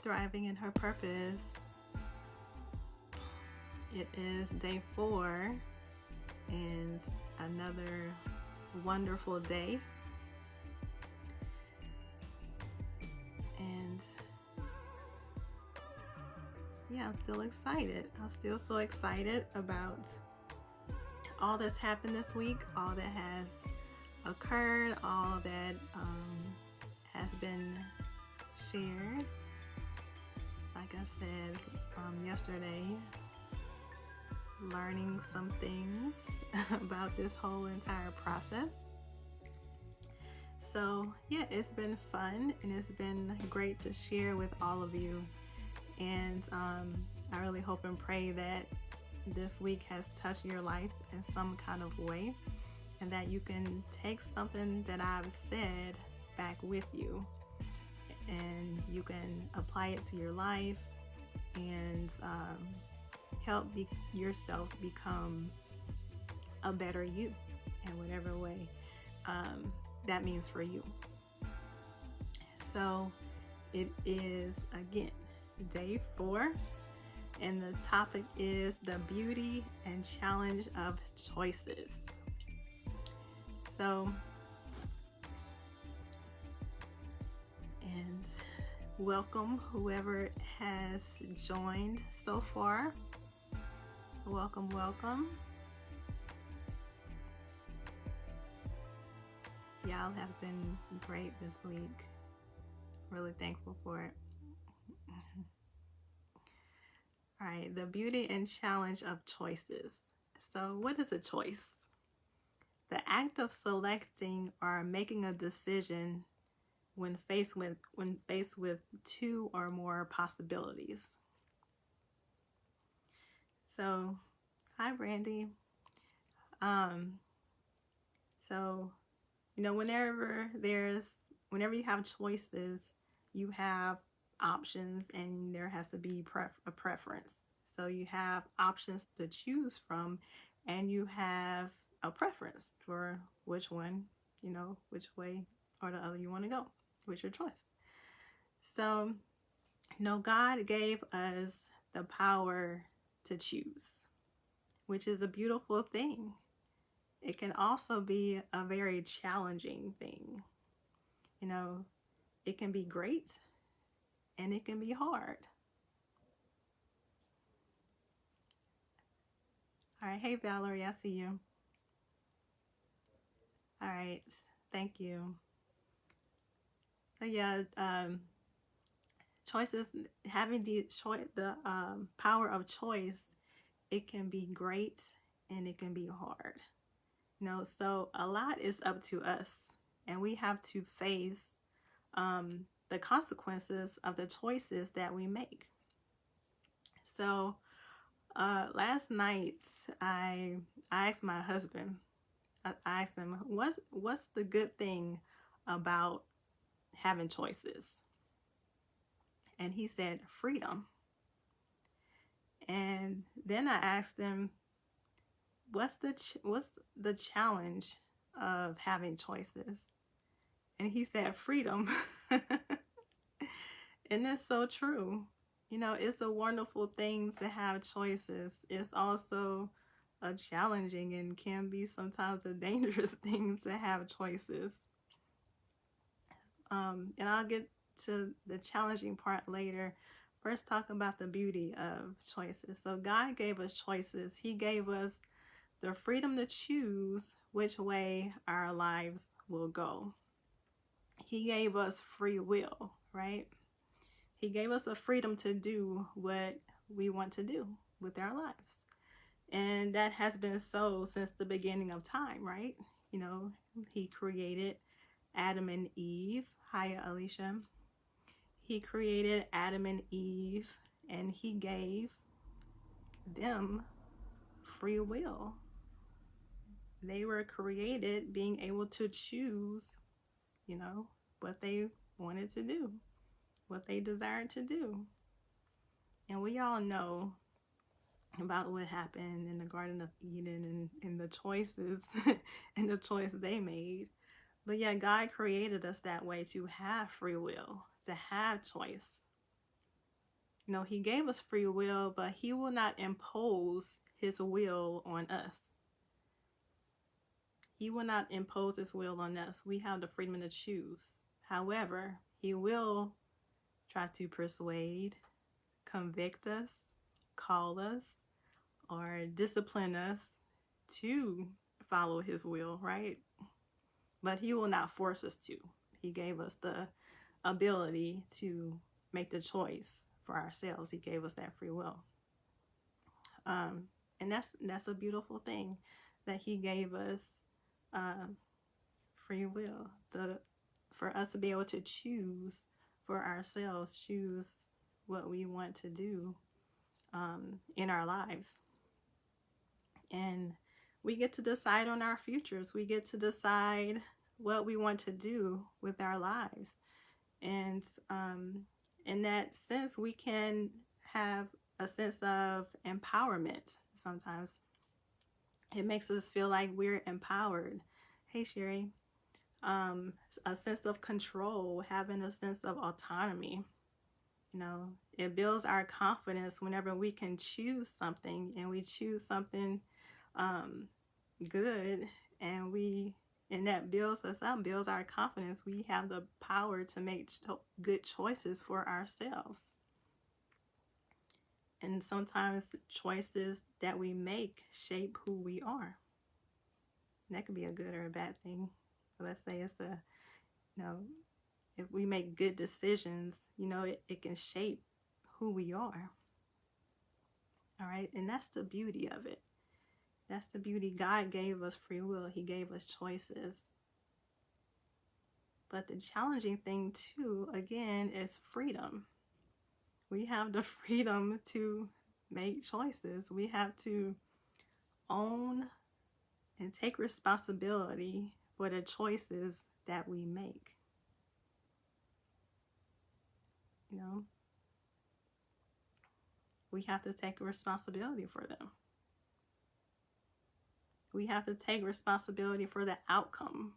Thriving in Her Purpose. It is day 4 and another wonderful day. And yeah, I'm still excited. I'm still so excited about all that's happened this week, all that has occurred, all that has been shared. Like I said yesterday, learning some things about this whole entire process. So yeah, it's been fun and it's been great to share with all of you. And I really hope and pray that this week has touched your life in some kind of way, and that you can take something that I've said back with you and you can apply it to your life and help yourself become a better you in whatever way that means for you. So it is, again, day 4, and the topic is the beauty and challenge of choices. So, and welcome whoever has joined so far. Welcome, welcome. Y'all have been great this week. Really thankful for it. All right, the beauty and challenge of choices. So what is a choice? The act of selecting or making a decision when faced with two or more possibilities. So, hi Brandy. So, whenever you have choices, you have options, and there has to be a preference. So you have options to choose from, and you have a preference for which one, which way or the other you want to go, with your choice. So, God gave us the power to choose, which is a beautiful thing. It can also be a very challenging thing. It can be great and it can be hard. All right. Hey, Valerie, I see you. All right. Thank you. So yeah, choices, having the power of choice, it can be great and it can be hard. So a lot is up to us, and we have to face the consequences of the choices that we make. So last night I asked my husband, I asked him, what's the good thing about having choices? And he said, freedom. And then I asked him, what's the challenge of having choices? And he said, freedom. And it's so true. It's a wonderful thing to have choices. It's also a challenging and can be sometimes a dangerous thing to have choices. And I'll get to the challenging part later. First, talk about the beauty of choices. So God gave us choices. He gave us the freedom to choose which way our lives will go. He gave us free will, right? He gave us a freedom to do what we want to do with our lives. And that has been so since the beginning of time, right? He created Adam and Eve. Hiya, Alicia. He created Adam and Eve, and he gave them free will. They were created being able to choose, what they wanted to do, what they desired to do. And we all know about what happened in the Garden of Eden and the choices and the choice they made. But yeah, God created us that way, to have free will, to have choice. You know, he gave us free will, but he will not impose his will on us. He will not impose his will on us. We have the freedom to choose. However, he will try to persuade, convict us, call us, or discipline us to follow his will, right? But he will not force us to. He gave us the ability to make the choice for ourselves. He gave us that free will. And that's a beautiful thing, that he gave us free will, for us to be able to choose for ourselves, choose what we want to do in our lives. And we get to decide on our futures. We get to decide what we want to do with our lives. And in that sense, we can have a sense of empowerment sometimes. It makes us feel like we're empowered. Hey, Sherry. A sense of control, having a sense of autonomy. You know, it builds our confidence whenever we can choose something, and we choose something good, and that builds us up, builds our confidence. We have the power to make good choices for ourselves. And sometimes choices that we make shape who we are. And that could be a good or a bad thing. So let's say it's if we make good decisions, it can shape who we are. All right. And that's the beauty of it. That's the beauty. God gave us free will. He gave us choices. But the challenging thing too, again, is freedom. We have the freedom to make choices. We have to own and take responsibility for the choices that we make. We have to take responsibility for them. We have to take responsibility for the outcome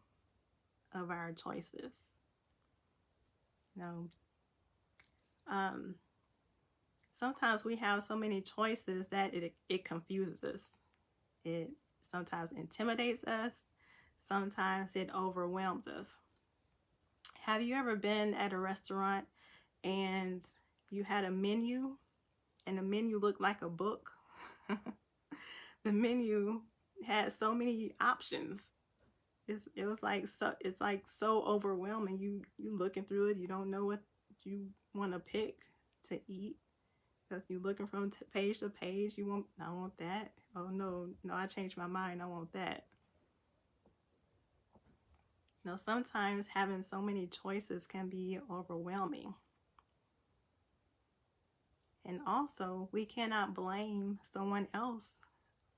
of our choices. Sometimes we have so many choices that it confuses us. It sometimes intimidates us. Sometimes it overwhelms us. Have you ever been at a restaurant and you had a menu, and the menu looked like a book? The menu had so many options. It's like so overwhelming. You looking through it, you don't know what you want to pick to eat, because you're looking from page to page. I want that. Oh no, I changed my mind. I want that. Sometimes having so many choices can be overwhelming. And also, we cannot blame someone else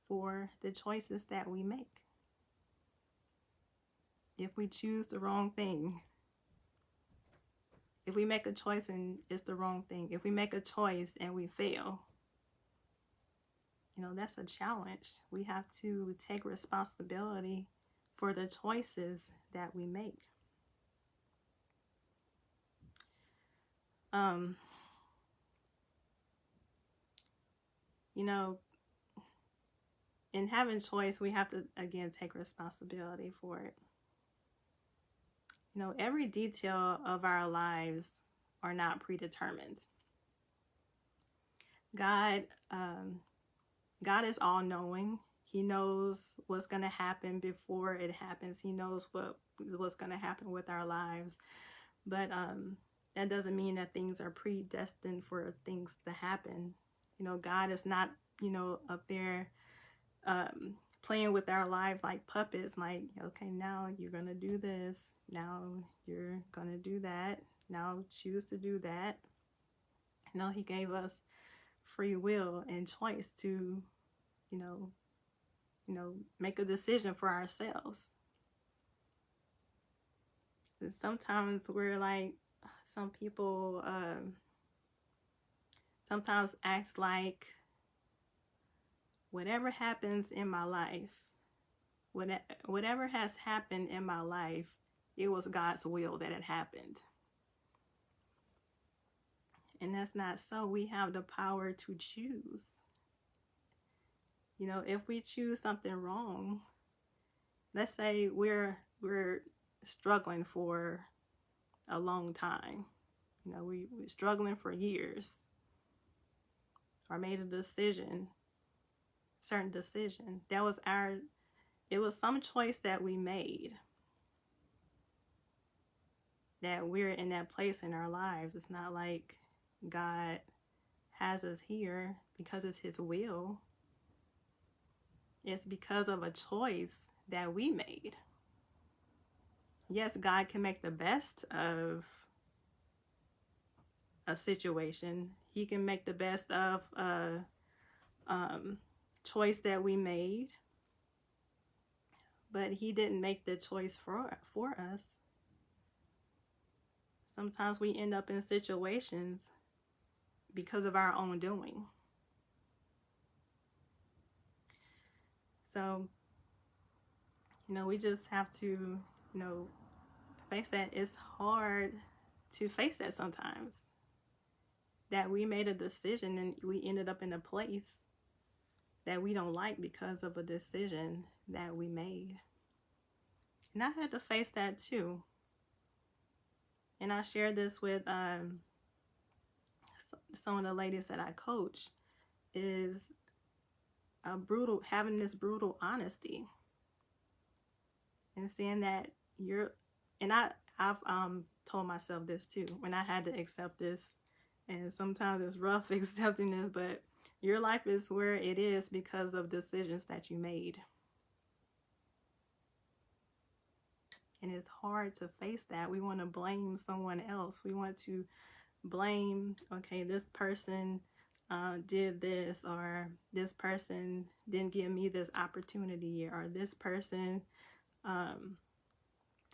for the choices that we make. If we choose the wrong thing, if we make a choice and it's the wrong thing, if we make a choice and we fail, that's a challenge. We have to take responsibility for the choices that we make. In having choice, we have to, again, take responsibility for it. Every detail of our lives are not predetermined. God is all-knowing. He knows what's going to happen before it happens. He knows what's going to happen with our lives. But that doesn't mean that things are predestined for things to happen. God is not, up there playing with our lives like puppets, like, okay, now you're going to do this. Now you're going to do that. Now choose to do that. No, he gave us free will and choice to, make a decision for ourselves. And sometimes we're like, some people sometimes act like, whatever happens in my life, whatever has happened in my life, it was God's will that it happened. And that's not so. We have the power to choose. You know, if we choose something wrong, let's say we're struggling for a long time. You know, we're struggling for years, or made a decision, certain decision. It was some choice that we made, that we're in that place in our lives. It's not like God has us here because it's his will. It's because of a choice that we made. Yes, God can make the best of a situation. He can make the best of a choice that we made, but he didn't make the choice for us. Sometimes we end up in situations because of our own doing. So, you know, we just have to, you know, face that. It's hard to face that sometimes, that we made a decision and we ended up in a place that we don't like because of a decision that we made. And I had to face that too. And I shared this with some of the ladies that I coach, is having this brutal honesty and saying that I've told myself this too, when I had to accept this, and sometimes it's rough accepting this, but your life is where it is because of decisions that you made. And it's hard to face that. We want to blame someone else. We want to blame, okay, this person did this, or this person didn't give me this opportunity, or this person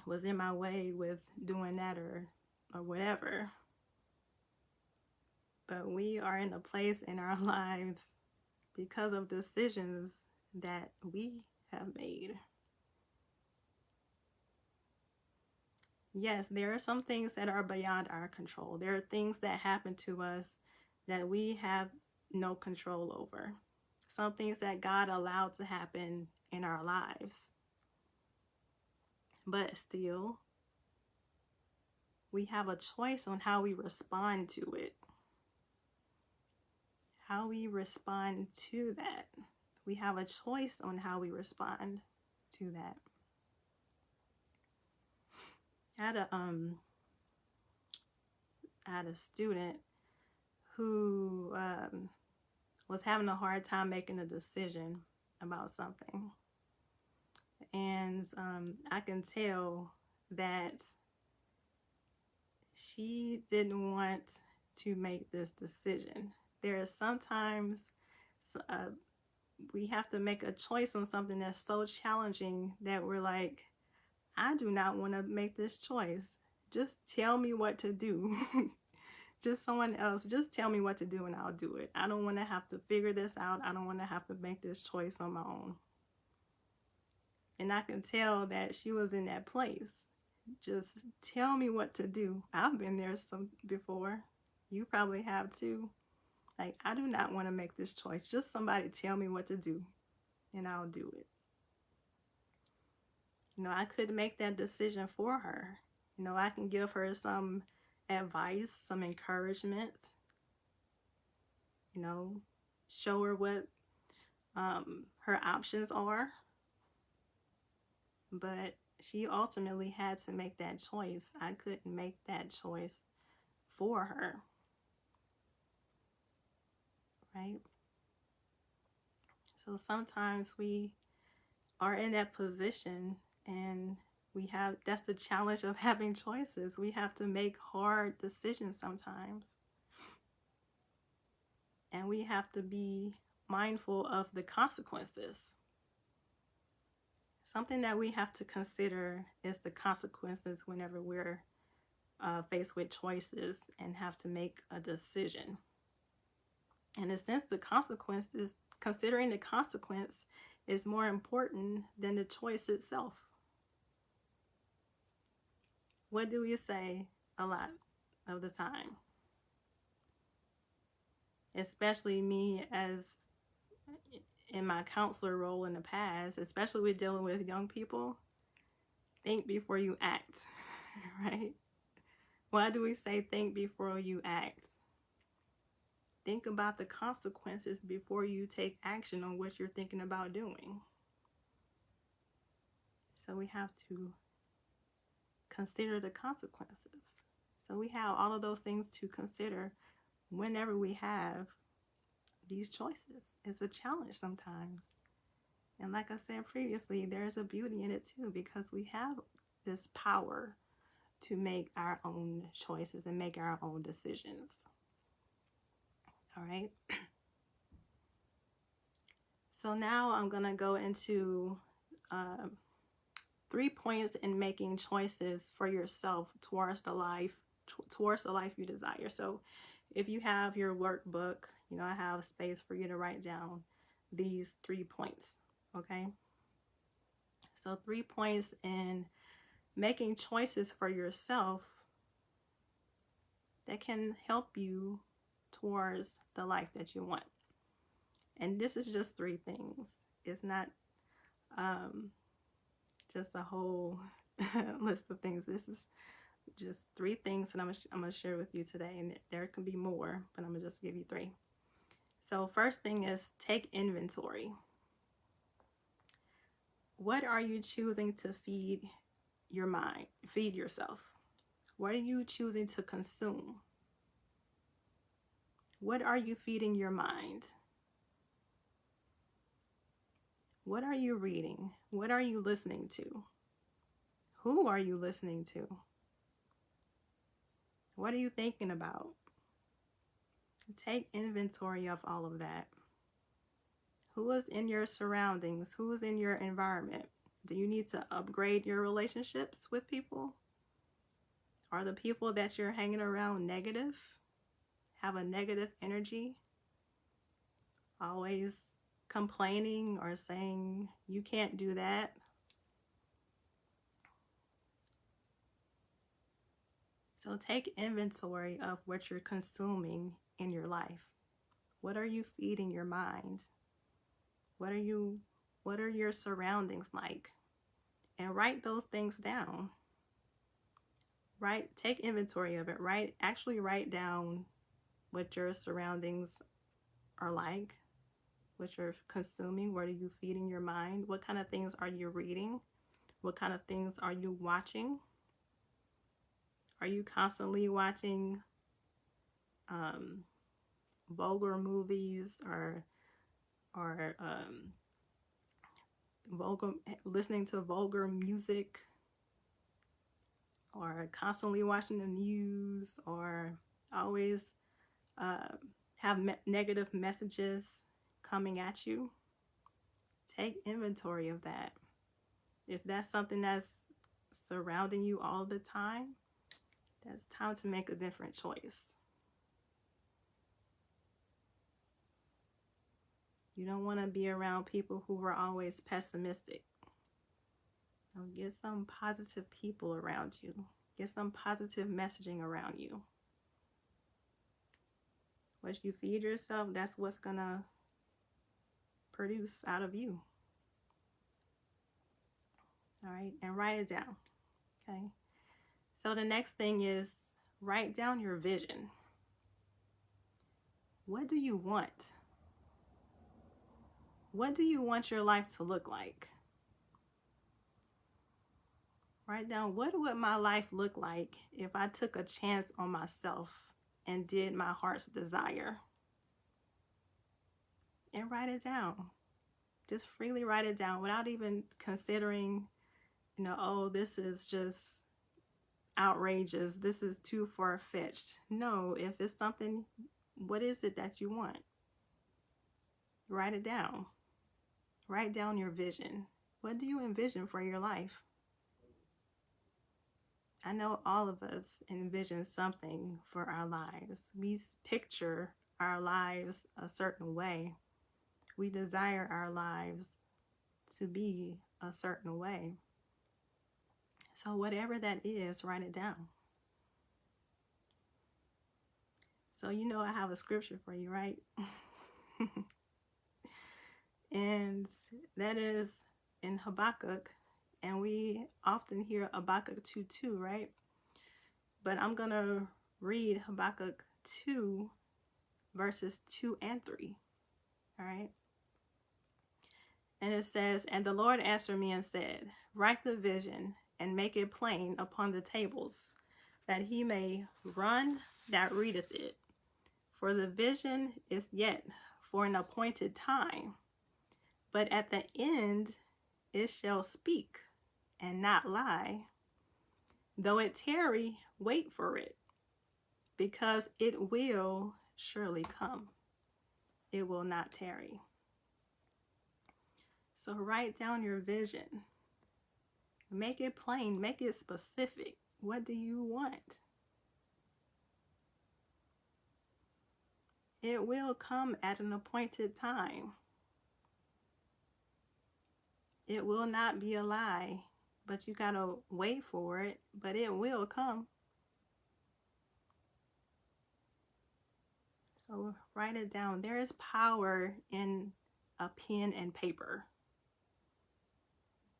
was in my way with doing that, or whatever. But we are in a place in our lives because of decisions that we have made. Yes, there are some things that are beyond our control. There are things that happen to us that we have no control over. Some things that God allowed to happen in our lives. But still, we have a choice on how we respond to it. How we respond to that. We have a choice on how we respond to that. I had a student who was having a hard time making a decision about something. And I can tell that she didn't want to make this decision. There are sometimes we have to make a choice on something that's so challenging that we're like, I do not want to make this choice. Just tell me what to do. Just someone else, just tell me what to do and I'll do it. I don't want to have to figure this out. I don't want to have to make this choice on my own. And I can tell that she was in that place. Just tell me what to do. I've been there before. You probably have too. Like, I do not want to make this choice. Just somebody tell me what to do and I'll do it. You know, I couldn't make that decision for her. You know, I can give her some advice, some encouragement, you know, show her what her options are. But she ultimately had to make that choice. I couldn't make that choice for her. Right? So sometimes we are in that position, and that's the challenge of having choices. We have to make hard decisions sometimes. And we have to be mindful of the consequences. Something that we have to consider is the consequences whenever we're faced with choices and have to make a decision. In a sense, considering the consequence is more important than the choice itself. What do we say a lot of the time? especially me as in my counselor role in the past, especially with dealing with young people. Think before you act, right? Why do we say think before you act? Think about the consequences before you take action on what you're thinking about doing. So we have to consider the consequences. So we have all of those things to consider whenever we have these choices. It's a challenge sometimes. And like I said previously, there's a beauty in it too, because we have this power to make our own choices and make our own decisions. All right. So now I'm going to go into 3 points in making choices for yourself towards the life you desire. So if you have your workbook, I have space for you to write down these 3 points. Okay. So 3 points in making choices for yourself that can help you towards the life that you want. And this is just 3 things. It's not just a whole list of things. This is just 3 things that I'm going to share with you today. And there can be more, but I'm going to just give you 3. So first thing is take inventory. What are you choosing to feed your mind? Feed yourself. What are you choosing to consume? What are you feeding your mind? What are you reading? What are you listening to? Who are you listening to? What are you thinking about? Take inventory of all of that. Who is in your surroundings? Who is in your environment? Do you need to upgrade your relationships with people? Are the people that you're hanging around negative? Have a negative energy? Always complaining or saying you can't do that? So take inventory of what you're consuming in your life. What are you feeding your mind? What are your surroundings like? And write those things down. Take inventory of it. Actually write down what your surroundings are like, what you're consuming. What are you feeding your mind? What kind of things are you reading? What kind of things are you watching? Are you constantly watching vulgar movies or listening to vulgar music, or constantly watching the news, or always have negative messages coming at you? Take inventory of that. If that's something that's surrounding you all the time, that's time to make a different choice. You don't want to be around people who are always pessimistic. Get some positive people around you. Get some positive messaging around you. What you feed yourself, that's what's going to produce out of you. All right, and write it down. Okay. So the next thing is write down your vision. What do you want? What do you want your life to look like? Write down, what would my life look like if I took a chance on myself and did my heart's desire? And write it down. Just freely write it down without even considering, oh, this is just outrageous. This is too far-fetched. No, if it's something, what is it that you want? Write it down. Write down your vision. What do you envision for your life? I know all of us envision something for our lives. We picture our lives a certain way. We desire our lives to be a certain way. So whatever that is, write it down. So you know I have a scripture for you, right? And that is in Habakkuk. And we often hear Habakkuk 2:2, right? But I'm going to read Habakkuk 2, verses 2 and 3. All right. And it says, "And the Lord answered me and said, Write the vision and make it plain upon the tables, that he may run that readeth it. For the vision is yet for an appointed time, but at the end it shall speak and not lie. Though it tarry, wait for it, because it will surely come. It will not tarry." So write down your vision. Make it plain, make it specific. What do you want? It will come at an appointed time. It will not be a lie, but you gotta wait for it, but it will come. So write it down. There is power in a pen and paper.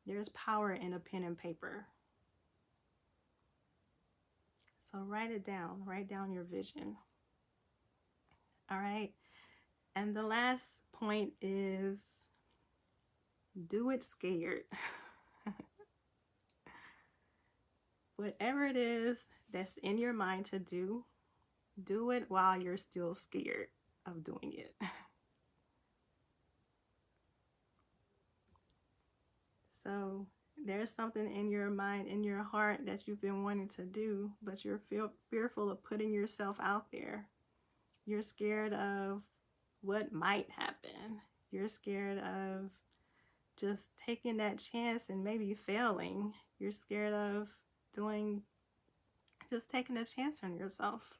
There's power in a pen and paper. So write it down. Write down your vision. All right. And the last point is do it scared. Whatever it is that's in your mind to do it while you're still scared of doing it. So there's something in your mind, in your heart that you've been wanting to do, but you're fearful of putting yourself out there. You're scared of what might happen. You're scared of just taking that chance and maybe failing. You're scared of just taking a chance on yourself.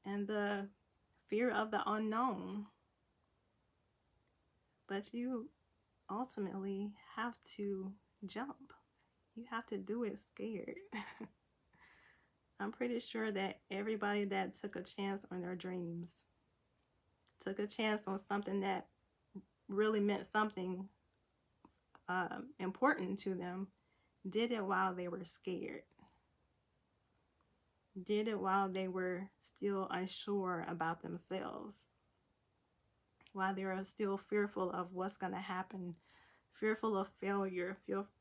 And the fear of the unknown. But you ultimately have to jump. You have to do it scared. I'm pretty sure that everybody that took a chance on their dreams, took a chance on something that really meant something important to them, did it while they were scared. Did it while they were still unsure about themselves. While they were still fearful of what's going to happen, fearful of failure,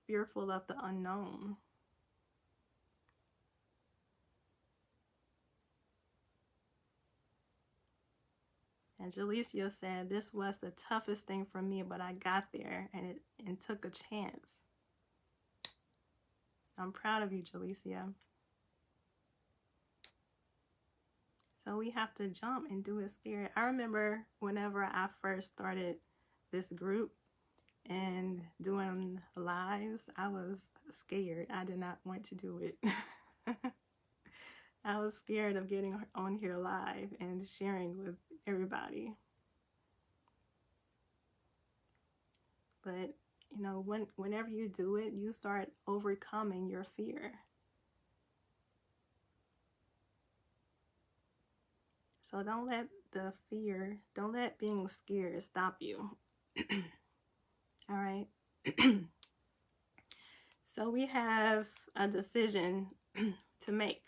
fearful of the unknown. And Jalecia said, "This was the toughest thing for me, but I got there and took a chance." I'm proud of you, Jalecia. So we have to jump and do it scared. I remember whenever I first started this group and doing lives, I was scared. I did not want to do it. I was scared of getting on here live and sharing with everybody. But, you know, whenever you do it, you start overcoming your fear. So don't let being scared stop you. All right. So we have a decision to make.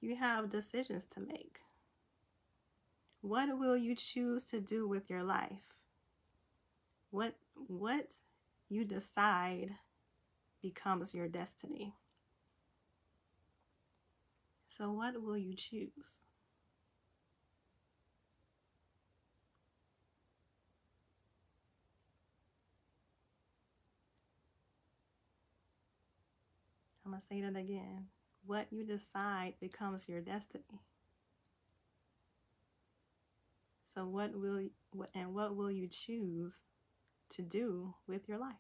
You have decisions to make. What will you choose to do with your life? What you decide becomes your destiny. So what will you choose? I'm going to say that again. What you decide becomes your destiny. So what will you choose to do with your life?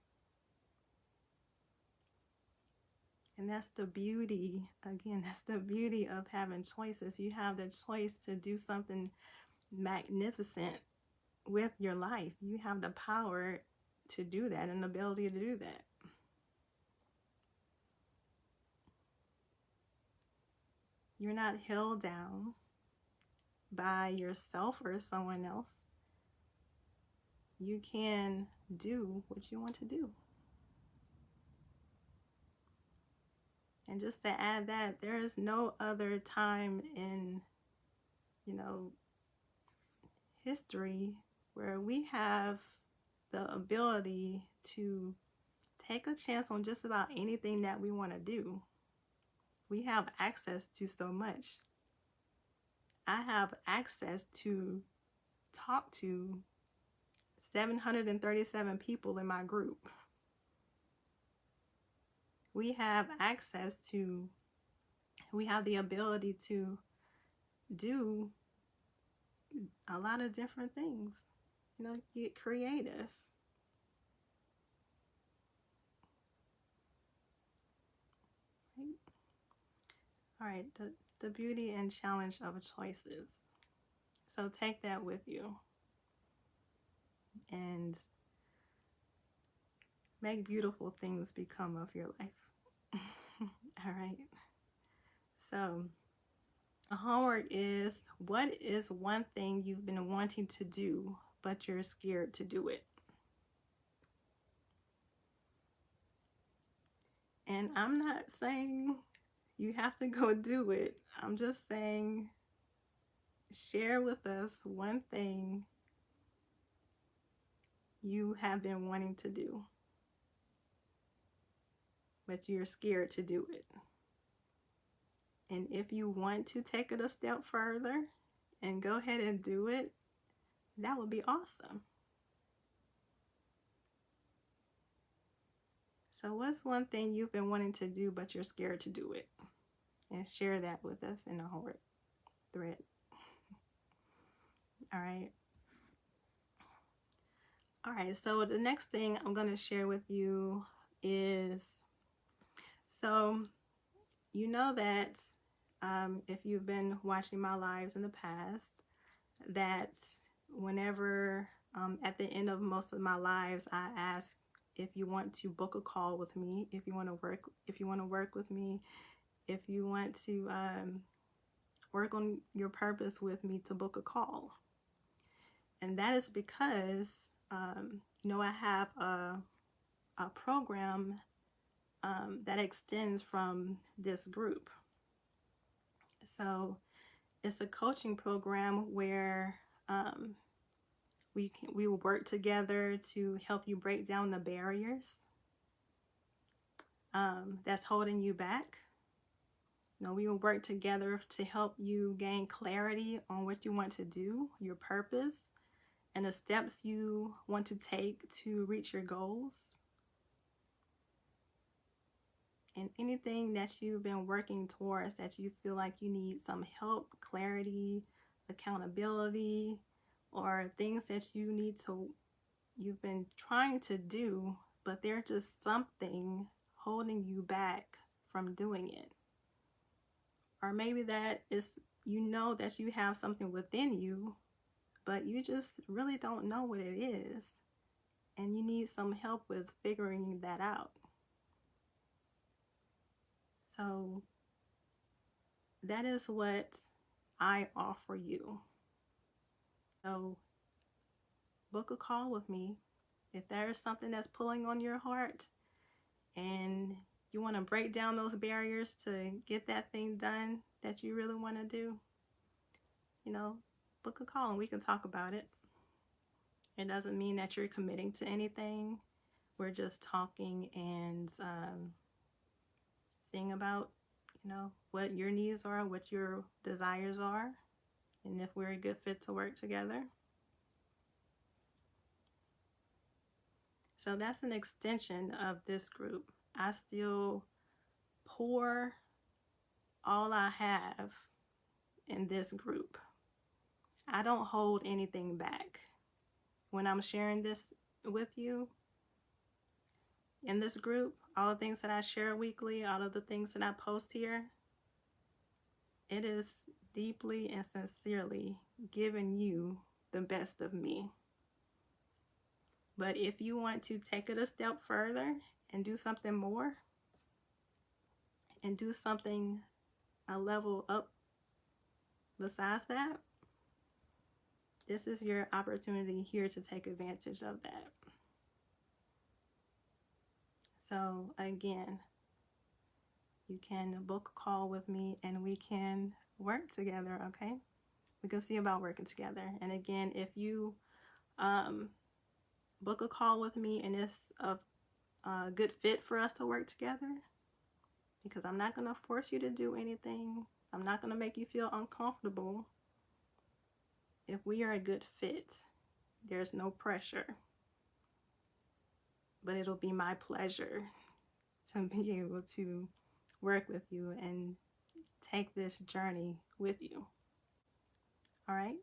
And that's the beauty, again, that's the beauty of having choices. You have the choice to do something magnificent with your life. You have the power to do that and the ability to do that. You're not held down by yourself or someone else. You can do what you want to do. And just to add that, there is no other time in, history where we have the ability to take a chance on just about anything that we want to do. We have access to so much. I have access to talk to 737 people in my group. We have the ability to do a lot of different things. Get creative. Right? All right, the beauty and challenge of choices. So take that with you and make beautiful things become of your life. All right. So the homework is, what is one thing you've been wanting to do, but you're scared to do it? And I'm not saying you have to go do it. I'm just saying, share with us one thing you have been wanting to do, but you're scared to do it. And if you want to take it a step further and go ahead and do it, that would be awesome. So what's one thing you've been wanting to do, but you're scared to do it? And share that with us in the homework thread. All right. All right, so the next thing I'm going to share with you is, so you know that if you've been watching my lives in the past, that whenever at the end of most of my lives, I ask if you want to book a call with me, if you want to work with me, if you want to work on your purpose with me, to book a call. And that is because I have a program that extends from this group. So it's a coaching program where we will work together to help you break down the barriers that's holding you back. We will work together to help you gain clarity on what you want to do, your purpose, and the steps you want to take to reach your goals. And anything that you've been working towards that you feel like you need some help, clarity, accountability, or things that you've been trying to do, but there's just something holding you back from doing it. Or maybe that is, that you have something within you, but you just really don't know what it is, and you need some help with figuring that out. So that is what I offer you. So book a call with me. If there is something that's pulling on your heart and you want to break down those barriers to get that thing done that you really want to do, book a call and we can talk about it. It doesn't mean that you're committing to anything. We're just talking and seeing about, what your needs are, what your desires are, and if we're a good fit to work together. So that's an extension of this group. I still pour all I have in this group. I don't hold anything back. When I'm sharing this with you in this group, all the things that I share weekly, all of the things that I post here, it is deeply and sincerely giving you the best of me. But if you want to take it a step further and do something more, and do something a level up besides that, this is your opportunity here to take advantage of that. So again, you can book a call with me and we can work together, okay? We can see about working together. And again, if you book a call with me and it's a good fit for us to work together, because I'm not going to force you to do anything. I'm not going to make you feel uncomfortable. If we are a good fit, there's no pressure. But it'll be my pleasure to be able to work with you and take this journey with you. All right?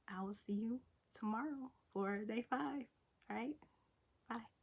I will see you tomorrow for day 5. All right? Bye.